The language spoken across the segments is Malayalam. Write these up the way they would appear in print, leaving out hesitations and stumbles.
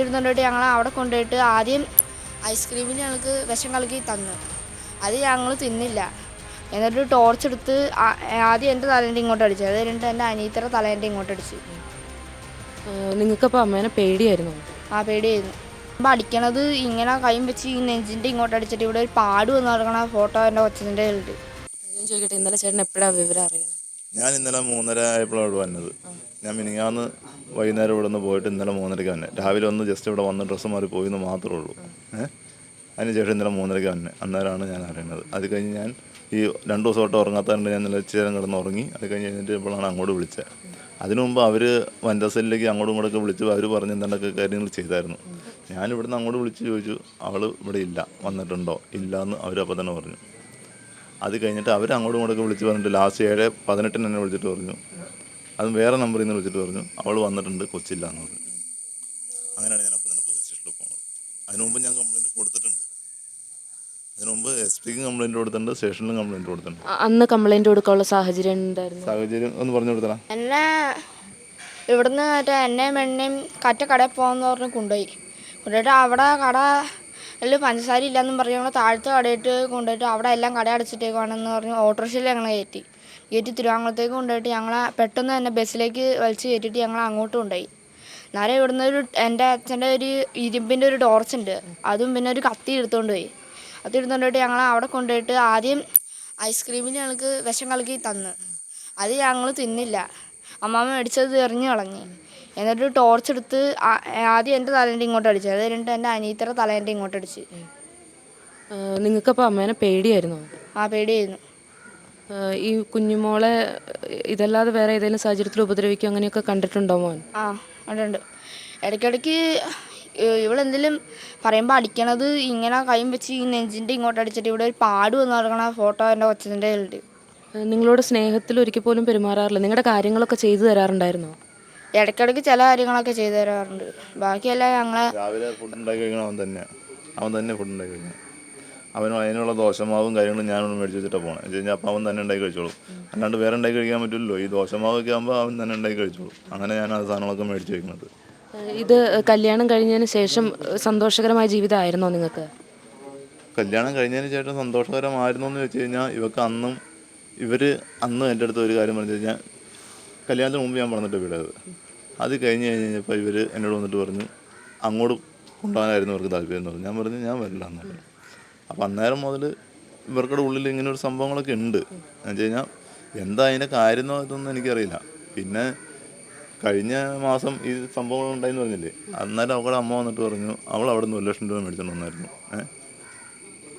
അതിരുന്നുകൊണ്ടിട്ട് ഞങ്ങൾ അവിടെ കൊണ്ടുപോയിട്ട് ആദ്യം ഐസ്ക്രീമിന് ഞങ്ങൾക്ക് വിഷം കലക്കി തന്നു. അത് ഞങ്ങൾ തിന്നില്ല. എന്നിട്ട് ടോർച്ച് എടുത്ത് ആദ്യം എൻ്റെ തലേൻ്റെ ഇങ്ങോട്ട് അടിച്ചു. അത് കഴിഞ്ഞിട്ട് എൻ്റെ അനിയത്തിയുടെ തലേൻ്റെ ഇങ്ങോട്ട് അടിച്ചു. നിങ്ങൾക്കപ്പോൾ അമ്മേനെ പേടിയായിരുന്നു? ആ, പേടിയായിരുന്നു. അപ്പം അടിക്കണത് ഇങ്ങനെ കൈയും വെച്ച് ഈ നെഞ്ചിൻ്റെ ഇങ്ങോട്ട് അടിച്ചിട്ട് ഇവിടെ ഒരു പാട് വന്ന് നടക്കണ ഫോട്ടോ എൻ്റെ കൊച്ചിൻ്റെ ഉണ്ട്. ഞാൻ ചോദിക്കട്ടെ, ഇന്നലെ ചേട്ടൻ എപ്പോഴാണ് വിവരം അറിയണത്? ഞാൻ ഇന്നലെ 3:30 ആയപ്പോഴാണ് ഇവിടെ വന്നത്. ഞാൻ മിനിങ്ങാന്ന് വൈകുന്നേരം ഇവിടെ നിന്ന് പോയിട്ട് ഇന്നലെ 3:30 തന്നെ. രാവിലെ ഒന്ന് ജസ്റ്റ് ഇവിടെ വന്ന് ഡ്രസ്സ് മാറി പോയിന്ന് മാത്രമേ ഉള്ളൂ. അതിനുശേഷം ഇന്നലെ 3:30 തന്നെ. അന്നേരമാണ് ഞാൻ അറിയുന്നത്. അത് കഴിഞ്ഞ് ഞാൻ ഈ 2 ദിവസമായിട്ട് ഉറങ്ങാത്തതുകൊണ്ട് ഞാൻ ഇന്നലെ ഇച്ചിരി നേരം കിടന്ന് ഉറങ്ങി. അത് കഴിഞ്ഞ് കഴിഞ്ഞിട്ട് ഇപ്പോഴാണ് അങ്ങോട്ട് വിളിച്ചത്. അതിനു മുമ്പ് അവർ വനിതാ സെല്ലിലേക്ക് അങ്ങോട്ടും ഇങ്ങോട്ടൊക്കെ വിളിച്ചു. അവർ പറഞ്ഞ് എന്തൊക്കെ കാര്യങ്ങൾ ചെയ്തായിരുന്നു. ഞാൻ ഇവിടുന്ന് അങ്ങോട്ട് വിളിച്ച് ചോദിച്ചു, അവൾ ഇവിടെ ഇല്ല, വന്നിട്ടുണ്ടോ ഇല്ല എന്ന് അവരപ്പോൾ തന്നെ പറഞ്ഞു. അത് കഴിഞ്ഞിട്ട് അവർ അങ്ങോട്ടും ഇങ്ങോട്ടൊക്കെ വിളിച്ച് പറഞ്ഞിട്ട് ലാസ്റ്റ് 7:18 എന്നെ വിളിച്ചിട്ട് പറഞ്ഞു, അതും വേറെ നമ്പറിൽ നിന്ന് വിളിച്ചിട്ട് പറഞ്ഞു അവൾ വന്നിട്ടുണ്ട്, കൊച്ചില്ല എന്ന് പറഞ്ഞു. അങ്ങനെയാണ് ഞാൻ അപ്പോൾ തന്നെ പോലീസ് സ്റ്റേഷനിൽ പോകുന്നത്. അതിനു മുമ്പ് ഞാൻ കംപ്ലയിൻറ്റ് കൊടുത്തിട്ടുണ്ട്. അതിനു മുമ്പ് SP-ക്കും കംപ്ലയിൻറ്റ് കൊടുത്തിട്ടുണ്ട്, സ്റ്റേഷനിലും കംപ്ലയിൻറ്റ് കൊടുത്തിട്ടുണ്ട്. അന്ന് കംപ്ലയിൻറ്റ് കൊടുക്കാനുള്ള സാഹചര്യം എന്തായിരുന്നു? സാഹചര്യം ഒന്ന് പറഞ്ഞു കൊടുത്തരാ. എന്നെ ഇവിടുന്ന് എന്നെയും എണ്ണയും കടയിൽ പോകാമെന്ന് പറഞ്ഞ് കൊണ്ടുപോയിട്ട് അവിടെ കടയിൽ പഞ്ചസാര ഇല്ലയെന്നും പറഞ്ഞ് ഞങ്ങൾ താഴത്തെ കടയിട്ട് കൊണ്ടുപോയിട്ട് അവിടെ എല്ലാം കട അടച്ചിട്ടേക്കാണെന്ന് പറഞ്ഞ് ഓട്ടോറിക്ഷയിൽ ഞങ്ങളെ കയറ്റി തിരുവാങ്കുളത്തേക്ക് കൊണ്ടുപോയിട്ട് ഞങ്ങളെ പെട്ടെന്ന് തന്നെ ബസ്സിലേക്ക് വലിച്ച് കയറ്റിയിട്ട് ഞങ്ങൾ അങ്ങോട്ട് കൊണ്ടുപോയി. നേരെ ഇവിടുന്ന് എൻ്റെ അച്ഛൻ്റെ ഒരു ഇരുമ്പിൻ്റെ ഒരു ടോർച്ചുണ്ട്, അതും പിന്നെ ഒരു കത്തി എടുത്തുകൊണ്ട് പോയി. കത്തി എടുത്തുകൊണ്ടിട്ട് ഞങ്ങൾ അവിടെ കൊണ്ടുപോയിട്ട് ആദ്യം ഐസ്ക്രീമിന് ഞങ്ങൾക്ക് വിഷം കലക്കി തന്നു. അത് ഞങ്ങൾ തിന്നില്ല. അമ്മാമ്മ മേടിച്ചത് എറിഞ്ഞു കളഞ്ഞ്. എന്നിട്ട് ടോർച്ച് എടുത്ത് ആദ്യം എൻ്റെ തലേൻ്റെ ഇങ്ങോട്ട് അടിച്ചു. അത് കഴിഞ്ഞിട്ട് എൻ്റെ അനിയത്തിയുടെ തലേൻ്റെ ഇങ്ങോട്ട് അടിച്ചു. നിങ്ങൾക്കപ്പോൾ അമ്മേനെ പേടിയായിരുന്നു? ആ, പേടിയായിരുന്നു. ഈ കുഞ്ഞുമോളെ ഇതല്ലാതെ വേറെ ഏതെങ്കിലും സാഹചര്യത്തിൽ ഉപദ്രവിക്കുക അങ്ങനെയൊക്കെ കണ്ടിട്ടുണ്ടോ മോൻ? ആ, ഉണ്ട്. ഇടയ്ക്കിടയ്ക്ക് ഇവളെന്തെങ്കിലും പറയുമ്പോൾ അടിക്കണത് ഇങ്ങനെ കൈയും വെച്ച് ഈ നെഞ്ചിൻ്റെ ഇങ്ങോട്ട് അടിച്ചിട്ട് ഇവിടെ ഒരു പാട് വന്ന് നടക്കണ ഫോട്ടോ എൻ്റെ കൊച്ചിൻ്റെ ഉണ്ട്. നിങ്ങളോട് സ്നേഹത്തിൽ ഒരിക്കൽ പോലും പെരുമാറാറില്ല? നിങ്ങളുടെ കാര്യങ്ങളൊക്കെ ചെയ്തു തരാറുണ്ടായിരുന്നോ? ഇടയ്ക്കിടയ്ക്ക് ചില കാര്യങ്ങളൊക്കെ ചെയ്തു തരാറുണ്ട്. ബാക്കിയെല്ലാം ഞങ്ങളെ രാവിലെ ഫുഡ് ഉണ്ടാക്കി കഴിക്കണം അവൻ തന്നെ ഫുഡ് ഉണ്ടാക്കി കഴിക്കണം. അവനും അതിനുള്ള ദോശമാവും കാര്യങ്ങളും ഞാനൊന്ന് മേടിച്ച് വെച്ചിട്ടാണ് പോകണം. എന്ന് വെച്ച് കഴിഞ്ഞാൽ അപ്പോൾ അവൻ തന്നെ ഉണ്ടാക്കി കഴിച്ചോളും. അല്ലാണ്ട് വേറെ ഉണ്ടാക്കി കഴിക്കാൻ പറ്റില്ലല്ലോ. ഈ ദോശമാവൊക്കെ ആകുമ്പോൾ അവൻ തന്നെ ഉണ്ടാക്കി കഴിച്ചോളും. അങ്ങനെ ഞാൻ ആ സാധനങ്ങളൊക്കെ മേടിച്ച് വയ്ക്കുന്നത്. ഇത് കല്യാണം കഴിഞ്ഞതിന് ശേഷം സന്തോഷകരമായ ജീവിതമായിരുന്നോ നിങ്ങൾക്ക്? കല്യാണം കഴിഞ്ഞതിന് ശേഷം സന്തോഷകരമായിരുന്നു എന്ന് വെച്ച് കഴിഞ്ഞാൽ ഇവർ അന്ന് എൻ്റെ അടുത്ത് ഒരു കാര്യം പറഞ്ഞു കഴിഞ്ഞാൽ, കല്യാണത്തിന് മുമ്പ് ഞാൻ പറഞ്ഞിട്ട് വീടത്. അത് കഴിഞ്ഞ് കഴിഞ്ഞപ്പോൾ ഇവർ എന്നോട് വന്നിട്ട് പറഞ്ഞു അങ്ങോട്ട് കൊണ്ടുപോകാനായിരുന്നു ഇവർക്ക് താല്പര്യം എന്ന് പറഞ്ഞു. ഞാൻ പറഞ്ഞു ഞാൻ വരില്ല എന്ന് പറഞ്ഞു. അപ്പം അന്നേരം മുതൽ ഇവർക്കുടെ ഉള്ളിൽ ഇങ്ങനെ ഒരു സംഭവങ്ങളൊക്കെ ഉണ്ട്. എന്ന് വെച്ച് കഴിഞ്ഞാൽ എന്താ അതിൻ്റെ കാര്യമെന്നോ ഇതൊന്നും എനിക്കറിയില്ല. പിന്നെ കഴിഞ്ഞ മാസം ഈ സംഭവങ്ങൾ ഉണ്ടായിന്ന് പറഞ്ഞില്ലേ, അന്നേരം അവളുടെ അമ്മ വന്നിട്ട് പറഞ്ഞു അവൾ അവിടെ നിന്ന് 1,00,000 രൂപ മേടിച്ചുകൊണ്ട് വന്നായിരുന്നു.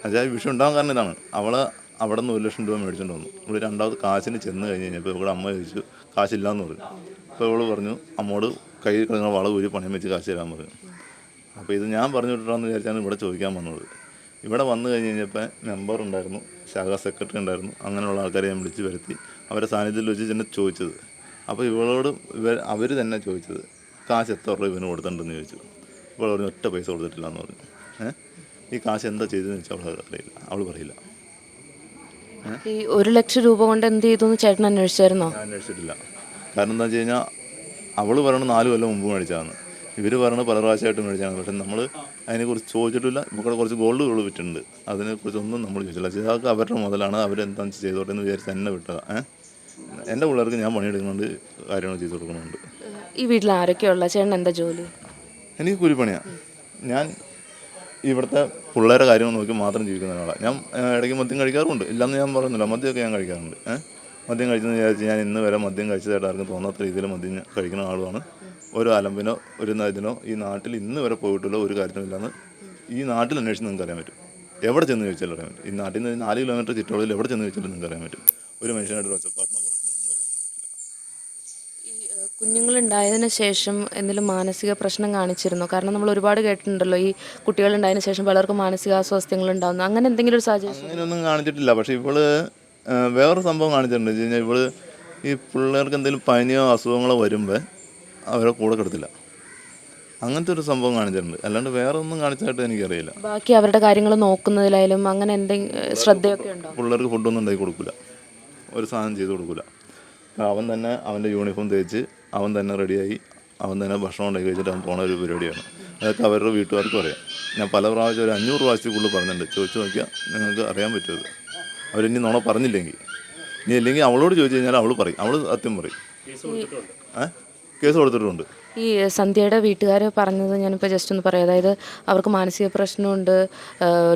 അതായത് ഈ വിഷയം ഉണ്ടാകാൻ കാരണം ഇതാണ്. അവൾ അവിടെ നിന്ന് 1,00,000 രൂപ മേടിച്ചുകൊണ്ട് വന്നു. ഇവിടെ രണ്ടാമത് കാശിന് ചെന്ന് കഴിഞ്ഞ് കഴിഞ്ഞപ്പോൾ ഇവിടെ അമ്മ ചോദിച്ചു കാശില്ലാന്ന് പറഞ്ഞു. അപ്പോൾ ഇവൾ പറഞ്ഞു അമ്മോട് കയ്യിൽ കിടന്ന വള ഊരി പണയം വെച്ച് കാശ് തരാൻ പറഞ്ഞു. അപ്പോൾ ഇത് ഞാൻ പറഞ്ഞു വിട്ടിട്ടാന്ന് വിചാരിച്ചാണ് ഇവിടെ ചോദിക്കാൻ വന്നത്. ഇവിടെ വന്നു കഴിഞ്ഞ് കഴിഞ്ഞപ്പോൾ മെമ്പർ ഉണ്ടായിരുന്നു, ശാഖാ സെക്രട്ടറി ഉണ്ടായിരുന്നു. അങ്ങനെയുള്ള ആൾക്കാരെ ഞാൻ വിളിച്ച് വരുത്തി അവരെ സാന്നിധ്യത്തിൽ വെച്ച് തന്നെ ചോദിച്ചത്. അപ്പോൾ ഇവളോട് അവർ തന്നെ ചോദിച്ചത് കാശ് എത്ര രൂപ ഇവന് കൊടുത്തിട്ടുണ്ടെന്ന് ചോദിച്ചു. ഇവൾ പറഞ്ഞു ഒറ്റ പൈസ കൊടുത്തിട്ടില്ല എന്ന് പറഞ്ഞു. ഈ കാശ് എന്താ ചെയ്തതെന്ന് വെച്ചാൽ അവൾ പറയില്ല. ഈ 1,00,000 രൂപ കൊണ്ട് എന്ത് ചെയ്തു എന്ന് ചേട്ടൻ അന്വേഷിച്ചായിരുന്നോ? ഞാൻ അന്വേഷിച്ചിട്ടില്ല. കാരണം എന്താ വെച്ച് കഴിഞ്ഞാൽ അവൾ പറയണത് 4 കൊല്ലം മുമ്പ് മേടിച്ചതാണ്, ഇവർ പറയണത് പല പ്രാവശ്യമായിട്ട് മേടിച്ചാണ്. പക്ഷെ നമ്മൾ അതിനെക്കുറിച്ച് ചോദിച്ചിട്ടില്ല. ഇവിടെ കുറച്ച് ഗോൾഡ് വിറ്റിട്ടുണ്ട്, അതിനെക്കുറിച്ചൊന്നും നമ്മൾ ചോദിച്ചില്ല. ഇതൊക്കെ അവരുടെ മുതലാണ്, അവരെന്താണെന്ന് ചെയ്തോട്ടെ എന്ന് വിചാരിച്ച് തന്നെ വിട്ടതാണ്. എൻ്റെ പിള്ളേർക്ക് ഞാൻ പണിയെടുക്കുന്നുണ്ട്, കാര്യങ്ങൾ ചെയ്ത് കൊടുക്കുന്നുണ്ട്. ഈ വീട്ടിൽ ആരൊക്കെയുള്ള? ചേട്ടൻ എന്താ ജോലി? എനിക്ക് കൂലിപ്പണിയാണ്. ഞാൻ ഇവിടുത്തെ പിള്ളേരെ കാര്യങ്ങൾ നോക്കി മാത്രം ജീവിക്കുന്ന ഒരാളാണ്. ഞാൻ ഇടയ്ക്ക് മദ്യം കഴിക്കാറുണ്ട്, ഇല്ലയെന്ന് ഞാൻ പറയുന്നില്ല. മദ്യമൊക്കെ ഞാൻ കഴിക്കാറുണ്ട്. മദ്യം കഴിച്ചെന്ന് വിചാരിച്ച് ഞാൻ ഇന്ന് വരെ മദ്യം കഴിച്ചതായിട്ട് ആർക്കും തോന്നാത്ത രീതിയിൽ മദ്യം കഴിക്കുന്ന ആളുമാണ്. ഒരു അലമ്പിനോ ഒരു ഇതിനോ ഈ നാട്ടിൽ ഇന്ന് വരെ പോയിട്ടുള്ള ഒരു കാര്യത്തിനില്ലെന്ന് ഈ നാട്ടിൽ അന്വേഷിച്ച് നിങ്ങൾക്ക് അറിയാൻ പറ്റും. എവിടെ ചെന്ന് ചോദിച്ചാലും അറിയാൻ പറ്റും. ഈ നാട്ടിൽ നിന്ന് 4 കിലോമീറ്റർ ചുറ്റളവിൽ എവിടെ ചെന്ന് ചോദിച്ചാലും നിങ്ങൾക്ക് അറിയാൻ പറ്റും. ഒരു മനുഷ്യനായിട്ട് ഒച്ചപ്പാട്ടിനോ ഒന്നും അറിയാൻ പറ്റില്ല. ഈ കുഞ്ഞുങ്ങളുണ്ടായതിന് ശേഷം എന്തെങ്കിലും മാനസിക പ്രശ്നം കാണിച്ചിരുന്നോ? കാരണം നമ്മൾ ഒരുപാട് കേട്ടിട്ടുണ്ടല്ലോ ഈ കുട്ടികളുണ്ടായതിനു ശേഷം പലർക്കും മാനസികാസ്വാസ്ഥ്യങ്ങൾ ഉണ്ടാകുന്നു. അങ്ങനെ എന്തെങ്കിലും ഒരു സാഹചര്യം? അങ്ങനെയൊന്നും കാണിച്ചിട്ടില്ല. പക്ഷേ ഇവള് വേറൊരു സംഭവം കാണിച്ചിട്ടുണ്ട്. വെച്ച് കഴിഞ്ഞാൽ ഇവള് ഈ പിള്ളേർക്ക് എന്തെങ്കിലും പനിയോ അസുഖങ്ങളോ വരുമ്പോൾ അവരെ കൂടെ കിടത്തില്ല. അങ്ങനത്തെ ഒരു സംഭവം കാണിച്ചിട്ടുണ്ട്. അല്ലാണ്ട് വേറെ ഒന്നും കാണിച്ചായിട്ട് എനിക്കറിയില്ല. ബാക്കി അവരുടെ കാര്യങ്ങൾ നോക്കുന്നതിലായാലും അങ്ങനെ എന്തെങ്കിലും ശ്രദ്ധയൊക്കെ ഉണ്ടോ? പിള്ളേർക്ക് ഫുഡൊന്നും ഉണ്ടാക്കി കൊടുക്കില്ല, ഒരു സാധനം ചെയ്ത് കൊടുക്കില്ല. അവൻ തന്നെ അവൻ്റെ യൂണിഫോം തേച്ച് അവൻ തന്നെ റെഡിയായി അവൻ തന്നെ ഭക്ഷണം ഉണ്ടാക്കി കഴിച്ചിട്ട് അവൻ പോണ ഒരു പരിപാടിയാണ്. അതൊക്കെ അവരുടെ വീട്ടുകാർക്കും അറിയാം. ഞാൻ പല പ്രാവശ്യം ഒരു 500 പ്രാവശ്യത്തിൽ കൂടുതൽ പറഞ്ഞിട്ടുണ്ട്. ചോദിച്ചു നോക്കിയാൽ നിങ്ങൾക്ക് അറിയാൻ പറ്റുമത്. അവരിനി നുണ പറഞ്ഞില്ലെങ്കിൽ, ഇനി അല്ലെങ്കിൽ അവളോട് ചോദിച്ചു കഴിഞ്ഞാൽ അവൾ പറയും, അവൾ സത്യം പറയും. കേസ് കൊടുത്തിട്ടുണ്ട്. ഈ സന്ധ്യയുടെ വീട്ടുകാർ പറഞ്ഞത് ഞാനിപ്പോൾ ജസ്റ്റ് ഒന്ന് പറയാം. അതായത് അവർക്ക് മാനസിക പ്രശ്നമുണ്ട്,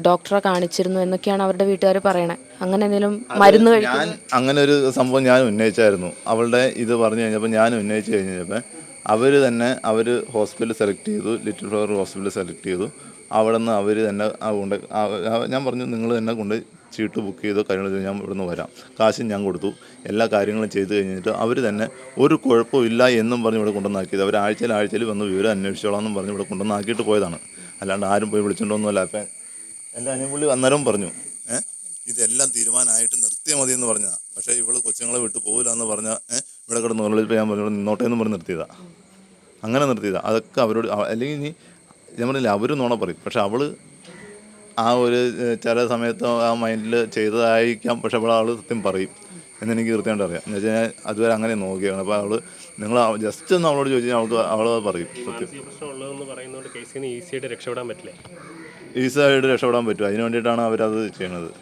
ഡോക്ടറെ കാണിച്ചിരുന്നു എന്നൊക്കെയാണ് അവരുടെ വീട്ടുകാർ പറയണേ. അങ്ങനെ എന്തെങ്കിലും മരുന്ന് കഴിക്കും? ഞാൻ അങ്ങനെ ഒരു സംഭവം ഞാൻ ഉന്നയിച്ചായിരുന്നു. അവളുടെ ഇത് പറഞ്ഞു കഴിഞ്ഞപ്പോൾ ഞാൻ ഉന്നയിച്ച് കഴിഞ്ഞപ്പോൾ അവർ ഹോസ്പിറ്റൽ സെലക്ട് ചെയ്തു, ലിറ്റിൽ ഫ്ലവർ ഹോസ്പിറ്റൽ സെലക്ട് ചെയ്തു. അവിടെ നിന്ന് അവർ തന്നെ ഞാൻ പറഞ്ഞു നിങ്ങൾ തന്നെ കൊണ്ട് ചീട്ട് ബുക്ക് ചെയ്തോ കാര്യങ്ങൾ ഞാൻ ഇവിടെ നിന്ന് വരാം, കാശും ഞാൻ കൊടുത്തു, എല്ലാ കാര്യങ്ങളും ചെയ്ത് കഴിഞ്ഞിട്ട് അവർ തന്നെ ഒരു കുഴപ്പമില്ല എന്നും പറഞ്ഞ് ഇവിടെ കൊണ്ടുവന്നാക്കിയത്. അവർ ആഴ്ചയിൽ വന്ന് വിവരം അന്വേഷിച്ചോളാം എന്നും പറഞ്ഞ് ഇവിടെ കൊണ്ടുവന്നാക്കിയിട്ട് പോയതാണ്. അല്ലാണ്ട് ആരും പോയി വിളിച്ചുകൊണ്ടൊന്നുമല്ല. അപ്പം എൻ്റെ അനിയൻപുള്ളി അന്നേരം പറഞ്ഞു ഇതെല്ലാം തീരുമാനമായിട്ട് നിർത്തിയാൽ മതി എന്ന് പറഞ്ഞതാണ്. പക്ഷേ ഇവൾ കൊച്ചുങ്ങളെ വിട്ട് പോകില്ല എന്ന് പറഞ്ഞാൽ ഇവിടെ കിടന്ന് ഉറളിപ്പോൾ ഞാൻ പറഞ്ഞു നിന്നോട്ടെ എന്ന് പറഞ്ഞ് നിർത്തിയതാണ്. അങ്ങനെ നിർത്തിയതാണ്. അതൊക്കെ അവരോട് അല്ലെങ്കിൽ ഇനി ഞാൻ പറഞ്ഞില്ല അവർ നുണ പറയും. പക്ഷെ അവൾ ആ ഒരു ചില സമയത്ത് ആ മൈൻഡിൽ ചെയ്തതായിരിക്കാം. പക്ഷെ അവൾ സത്യം പറയും എന്നെനിക്ക് കൃത്യമായിട്ട് അറിയാം. എന്ന് വെച്ചാൽ ഞാൻ അതുവരെ അങ്ങനെ നോക്കിയാണ്. അപ്പോൾ നിങ്ങൾ ജസ്റ്റ് ഒന്ന് അവളോട് ചോദിച്ചാൽ അവൾ പറയും സത്യം. ഈസിയായിട്ട് രക്ഷപ്പെടാൻ പറ്റും. അതിന് വേണ്ടിയിട്ടാണ് അവരത് ചെയ്യണത്.